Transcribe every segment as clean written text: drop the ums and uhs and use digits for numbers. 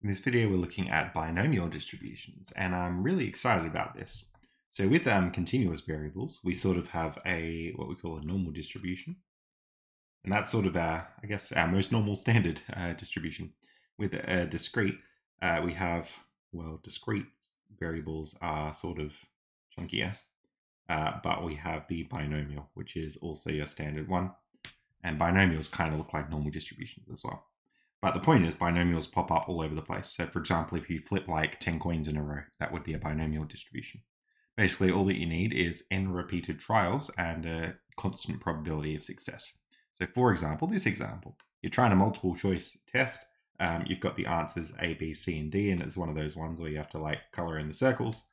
In this video, we're looking at binomial distributions, and I'm really excited about this. So with continuous variables, we sort of have what we call a normal distribution. And that's sort of our most normal standard distribution. With discrete, we have, discrete variables are sort of chunkier, but we have the binomial, which is also your standard one. And binomials kind of look like normal distributions as well. But the point is binomials pop up all over the place. So for example, if you flip like 10 coins in a row, that would be a binomial distribution. Basically, all that you need is n repeated trials and a constant probability of success. So for example, this example, you're trying a multiple choice test. You've got the answers A, B, C, and D, and it's one of those ones where you have to like color in the circles.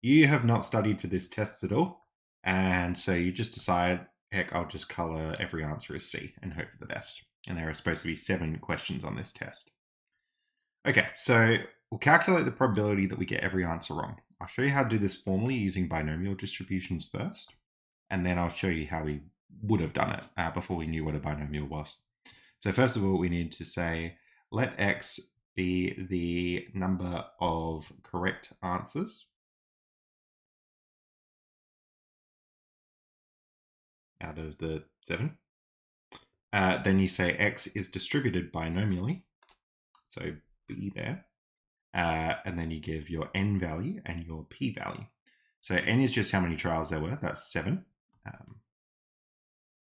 You have not studied for this test at all. And so you just decide, heck, I'll just color every answer as C and hope for the best. And there are supposed to be 7 questions on this test. Okay, so we'll calculate the probability that we get every answer wrong. I'll show you how to do this formally using binomial distributions first, and then I'll show you how we would have done it before we knew what a binomial was. So first of all, we need to say, let x be the number of correct answers out of the 7. Then you say x is distributed binomially, so b there. And then you give your n value and your p value. So n is just how many trials there were, that's 7.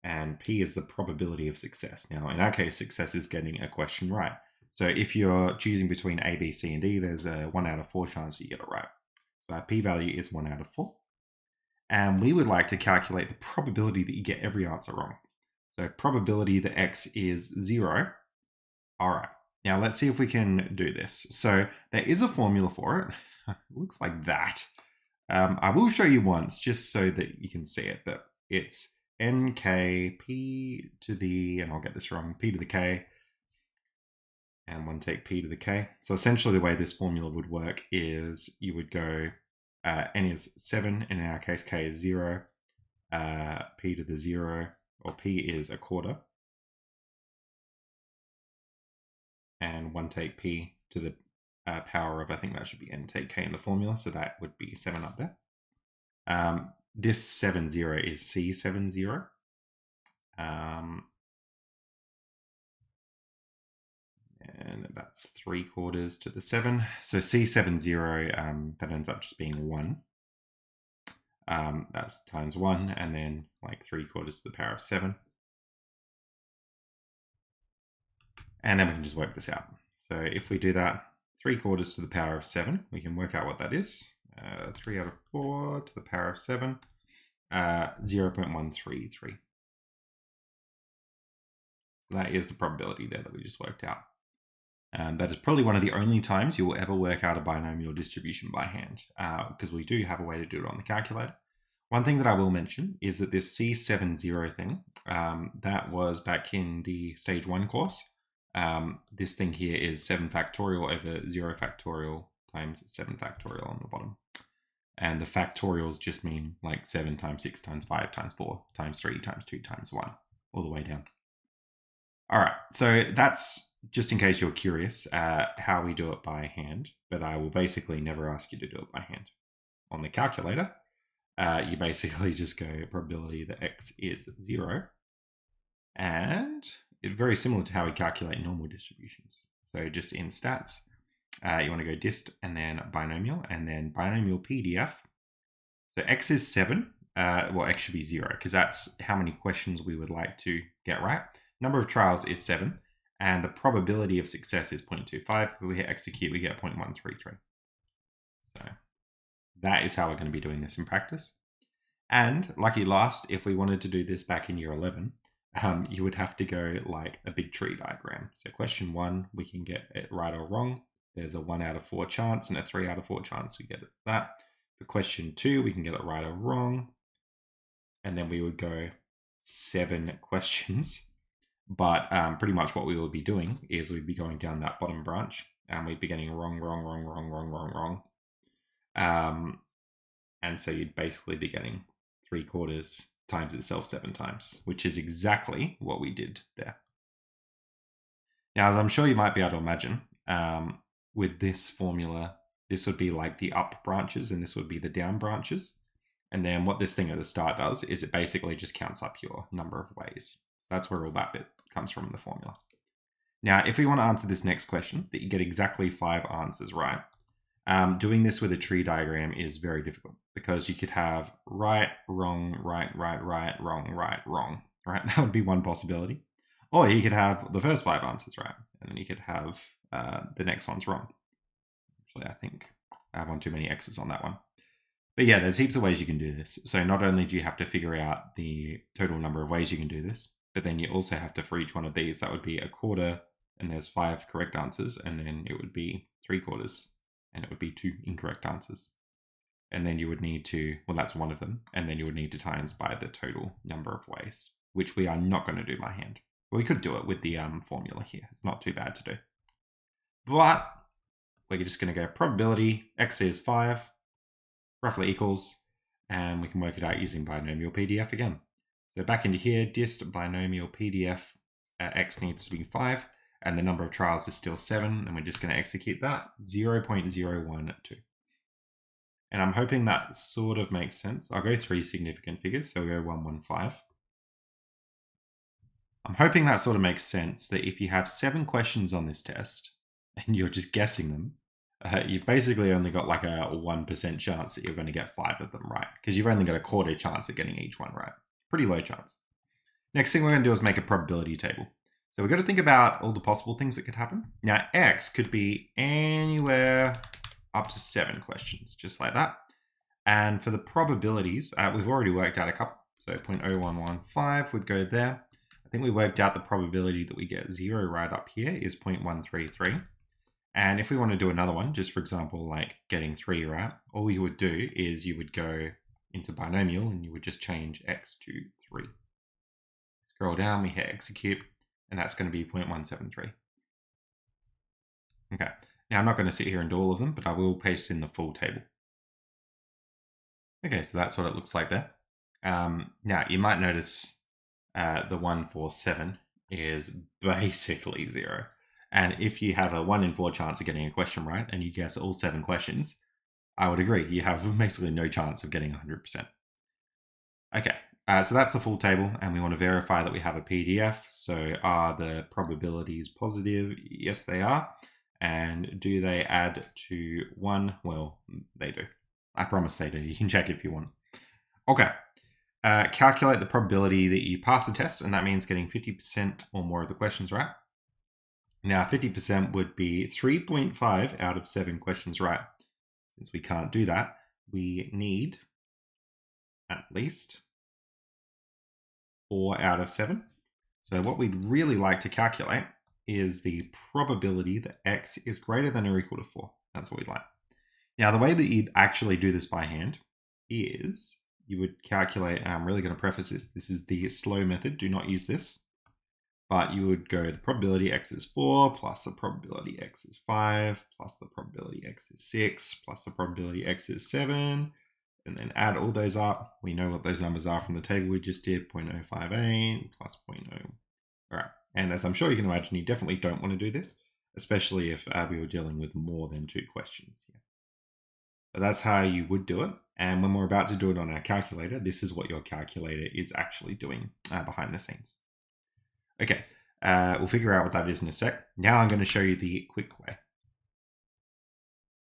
And p is the probability of success. Now, in our case, success is getting a question right. So if you're choosing between A, B, C, and D, there's a 1 out of 4 chance you get it right. So our p value is 1 out of 4. And we would like to calculate the probability that you get every answer wrong. So probability that x is 0. All right, now let's see if we can do this. So there is a formula for it. It looks like that. I will show you once just so that you can see it, but it's nk p to the, and I'll get this wrong, p to the k, and one take p to the k. So essentially the way this formula would work is you would go, n is 7, and in our case, k is 0, p to the 0, or p is a quarter, and 1 take p to the power of, I think that should be n take k in the formula, so that would be 7 up there. This 70 is C70. And that's 3/4 to the 7. So C70, that ends up just being 1. That's times 1, and then like 3/4 to the power of 7. And then we can just work this out. So if we do that, 3/4 to the power of 7, we can work out what that is. 3 out of 4 to the power of 7, 0.133. So that is the probability there that we just worked out. That is probably one of the only times you will ever work out a binomial distribution by hand, because we do have a way to do it on the calculator. One thing that I will mention is that this C70 thing, that was back in the stage 1 course. This thing here is 7 factorial over 0 factorial times 7 factorial on the bottom. And the factorials just mean like 7 times 6 times 5 times 4 times 3 times 2 times 1, all the way down. All right, so that's just in case you're curious how we do it by hand, but I will basically never ask you to do it by hand. On the calculator, you basically just go probability that x is 0, and it's very similar to how we calculate normal distributions. So just in stats, you want to go dist and then binomial PDF. So x is 7. X should be 0 because that's how many questions we would like to get right. Number of trials is 7, and the probability of success is 0.25. If we hit execute, we get 0.133. So that is how we're going to be doing this in practice. And lucky last, if we wanted to do this back in year 11, you would have to go like a big tree diagram. So question 1, we can get it right or wrong. There's a 1 out of 4 chance and a 3 out of 4 chance we get it that. For question 2, we can get it right or wrong. And then we would go 7 questions. But pretty much what we will be doing is we'd be going down that bottom branch, and we'd be getting wrong. And so you'd basically be getting 3/4 times itself 7 times, which is exactly what we did there. Now, as I'm sure you might be able to imagine, with this formula, this would be like the up branches and this would be the down branches. And then what this thing at the start does is it basically just counts up your number of ways. That's where all that bit comes from in the formula. Now, if we want to answer this next question, that you get exactly 5 answers right, doing this with a tree diagram is very difficult because you could have right, wrong, right, right, right, wrong, right, wrong, right? That would be one possibility. Or you could have the first 5 answers right, and then you could have the next one's wrong. Actually, I think I have one too many X's on that one. But yeah, there's heaps of ways you can do this. So not only do you have to figure out the total number of ways you can do this, but then you also have to, for each one of these, that would be a quarter, and there's 5 correct answers, and then it would be 3/4, and it would be 2 incorrect answers. And then you would need to, well, that's one of them, and then you would need to times by the total number of ways, which we are not going to do by hand. Well, we could do it with the formula here. It's not too bad to do. But we're just going to go probability, x is 5, roughly equals, and we can work it out using binomial PDF again. So back into here, dist binomial PDF, x needs to be 5, and the number of trials is still 7, and we're just going to execute that, 0.012. And I'm hoping that sort of makes sense. I'll go 3 significant figures, so we'll go 115. I'm hoping that sort of makes sense, that if you have 7 questions on this test, and you're just guessing them, you've basically only got like a 1% chance that you're going to get 5 of them right, because you've only got a quarter chance of getting each one right. Pretty low chance. Next thing we're going to do is make a probability table. So we've got to think about all the possible things that could happen. Now, X could be anywhere up to 7 questions, just like that. And for the probabilities, we've already worked out a couple. So 0.0115 would go there. I think we worked out the probability that we get 0 right up here is 0.133. And if we want to do another one, just for example, like getting 3 right, all you would do is you would go into binomial and you would just change X to 3. Scroll down, we hit execute, and that's going to be 0.173. Okay, now I'm not going to sit here and do all of them, but I will paste in the full table. Okay, so that's what it looks like there. Now, you might notice the 147 is basically 0. And if you have a 1 in 4 chance of getting a question right, and you guess all 7 questions, I would agree, you have basically no chance of getting 100%. Okay, so that's a full table, and we want to verify that we have a PDF. So are the probabilities positive? Yes, they are. And do they add to 1? Well, they do. I promise they do. You can check if you want. Okay. Calculate the probability that you pass the test, and that means getting 50% or more of the questions right. Now, 50% would be 3.5 out of 7 questions right. Since we can't do that, we need at least 4 out of 7. So what we'd really like to calculate is the probability that X is greater than or equal to 4. That's what we'd like. Now, the way that you'd actually do this by hand is you would calculate, and I'm really going to preface this, this is the slow method, do not use this, but you would go the probability X is 4 plus the probability X is 5 plus the probability X is 6 plus the probability X is 7, and then add all those up. We know what those numbers are from the table we just did, 0.058 plus 0.0. All right, and as I'm sure you can imagine, you definitely don't want to do this, especially if we were dealing with more than 2 questions here. But that's how you would do it. And when we're about to do it on our calculator, this is what your calculator is actually doing behind the scenes. Okay, we'll figure out what that is in a sec. Now I'm going to show you the quick way.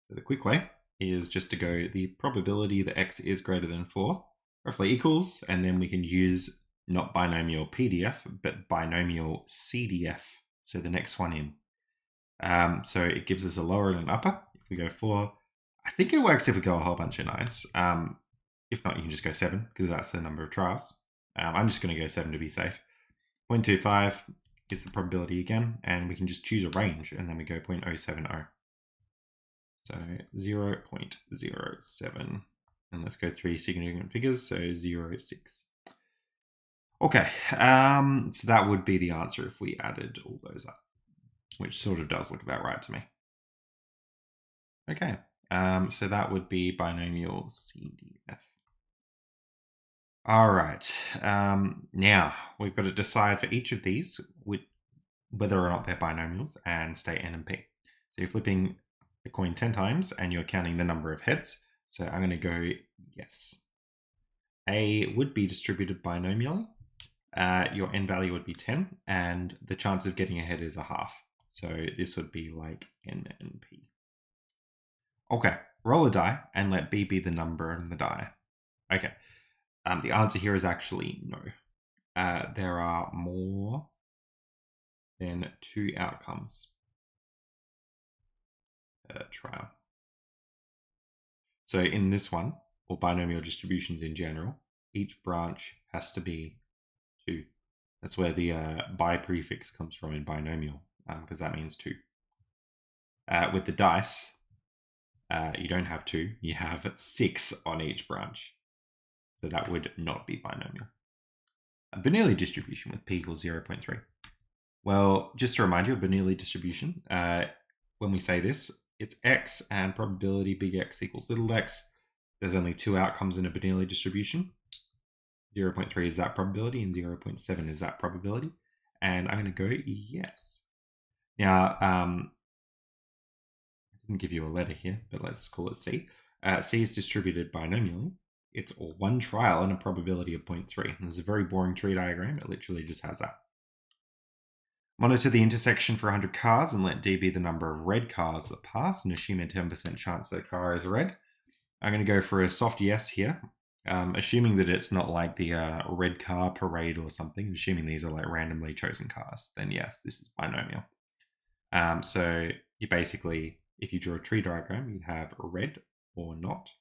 So the quick way is just to go the probability that X is greater than 4, roughly equals, and then we can use not binomial PDF, but binomial CDF. So the next one in. So it gives us a lower and an upper. If we go 4, I think it works if we go a whole bunch of 9s. If not, you can just go 7, because that's the number of trials. I'm just going to go 7 to be safe. 0.25 gets the probability again, and we can just choose a range, and then we go 0.070. So 0.07. And let's go 3 significant figures, so 0.6. Okay, so that would be the answer if we added all those up, which sort of does look about right to me. Okay, so that would be binomial CDF. All right, now we've got to decide for each of these whether or not they're binomials and state N and P. So you're flipping a coin 10 times and you're counting the number of heads. So I'm going to go yes. A would be distributed binomially. Your n value would be 10 and the chance of getting a head is a half. So this would be like n and p. Okay, roll a die and let b be the number in the die. Okay, the answer here is actually no. There are more than 2 outcomes per trial. So in this one, or binomial distributions in general, each branch has to be 2. That's where the bi prefix comes from in binomial, because that means 2. With the dice, you don't have 2, you have 6 on each branch. So that would not be binomial. A Bernoulli distribution with p equals 0.3. Well, just to remind you of Bernoulli distribution, when we say this, it's x and probability big X equals little x. There's only 2 outcomes in a Bernoulli distribution. 0.3 is that probability and 0.7 is that probability. And I'm going to go yes. Now, I didn't give you a letter here, but let's call it C. C is distributed binomially. It's all one trial and a probability of 0.3. And there's a very boring tree diagram. It literally just has that. Monitor the intersection for 100 cars and let D be the number of red cars that pass and assume a 10% chance that a car is red. I'm going to go for a soft yes here, assuming that it's not like the red car parade or something, assuming these are like randomly chosen cars, then yes, this is binomial. So you basically, if you draw a tree diagram, you'd have red or not,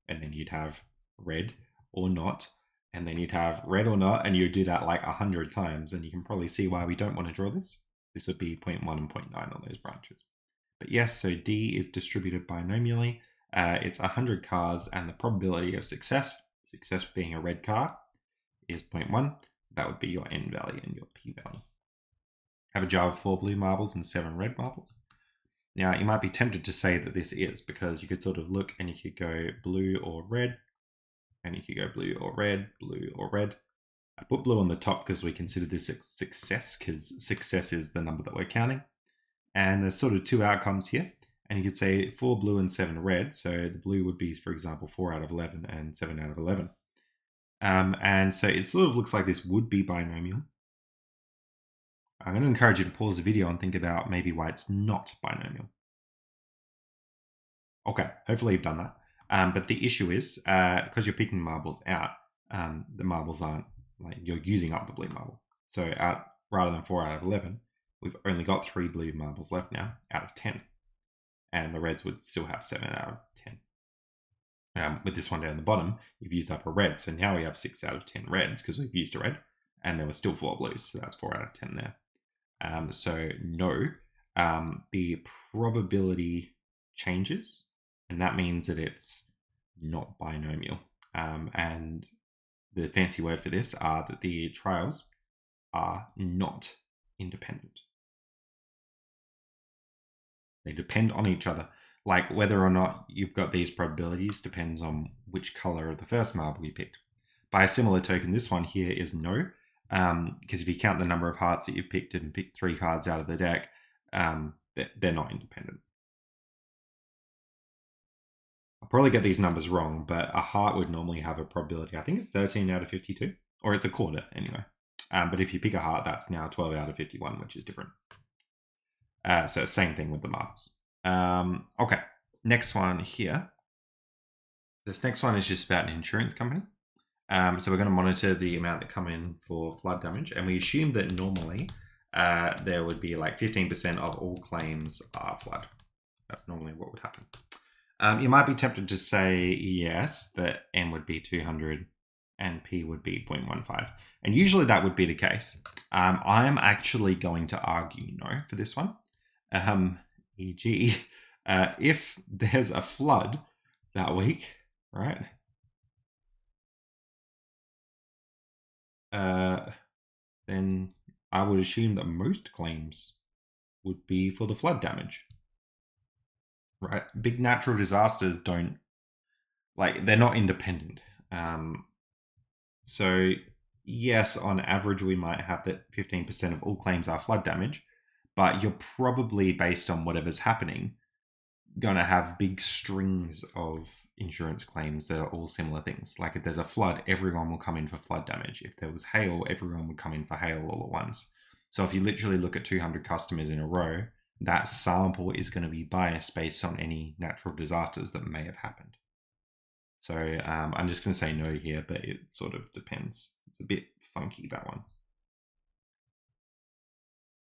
and then you'd have red or not, and then you'd have red or not, and you do that like 100 times, and you can probably see why we don't want to draw this. This would be 0.1 and 0.9 on those branches. But yes, so D is distributed binomially. It's 100 cars, and the probability of success being a red car, is 0.1. So that would be your n value and your p value. Have a jar of 4 blue marbles and 7 red marbles. Now, you might be tempted to say that this is, because you could sort of look and you could go blue or red, and you could go blue or red, blue or red. I put blue on the top because we consider this a success, because success is the number that we're counting. And there's sort of 2 outcomes here. And you could say 4 blue and 7 red. So the blue would be, for example, 4 out of 11 and 7 out of 11. And so it sort of looks like this would be binomial. I'm going to encourage you to pause the video and think about maybe why it's not binomial. Okay, hopefully you've done that. But the issue is, because you're picking marbles out, the marbles aren't, like, you're using up the blue marble. So rather than 4 out of 11, we've only got 3 blue marbles left now out of 10. And the reds would still have 7 out of 10. With this one down the bottom, you've used up a red. So now we have 6 out of 10 reds because we've used a red. And there were still 4 blues. So that's 4 out of 10 there. So no, the probability changes. And that means that it's not binomial. And the fancy word for this are that the trials are not independent. They depend on each other. Like whether or not you've got these probabilities depends on which color of the first marble you picked. By a similar token, this one here is no, because if you count the number of hearts that you've picked and picked 3 cards out of the deck, they're not independent. I'll probably get these numbers wrong, but a heart would normally have a probability, I think it's 13 out of 52, or it's a quarter anyway. But if you pick a heart, that's now 12 out of 51, which is different. So same thing with the marbles. Okay, next one here. This next one is just about an insurance company. So we're going to monitor the amount that come in for flood damage, and we assume that normally there would be like 15% of all claims are flood. That's normally what would happen. You might be tempted to say yes, that N would be 200 and P would be 0.15. And usually that would be the case. I am actually going to argue no for this one. E.g., if there's a flood that week, right? Then I would assume that most claims would be for the flood damage, right? Big natural disasters don't, like, they're not independent. So yes, on average, we might have that 15% of all claims are flood damage, but you're probably, based on whatever's happening, going to have big strings of insurance claims that are all similar things. Like if there's a flood, everyone will come in for flood damage. If there was hail, everyone would come in for hail all at once. So if you literally look at 200 customers in a row, that sample is going to be biased based on any natural disasters that may have happened. So I'm just going to say no here, but it sort of depends. It's a bit funky, that one.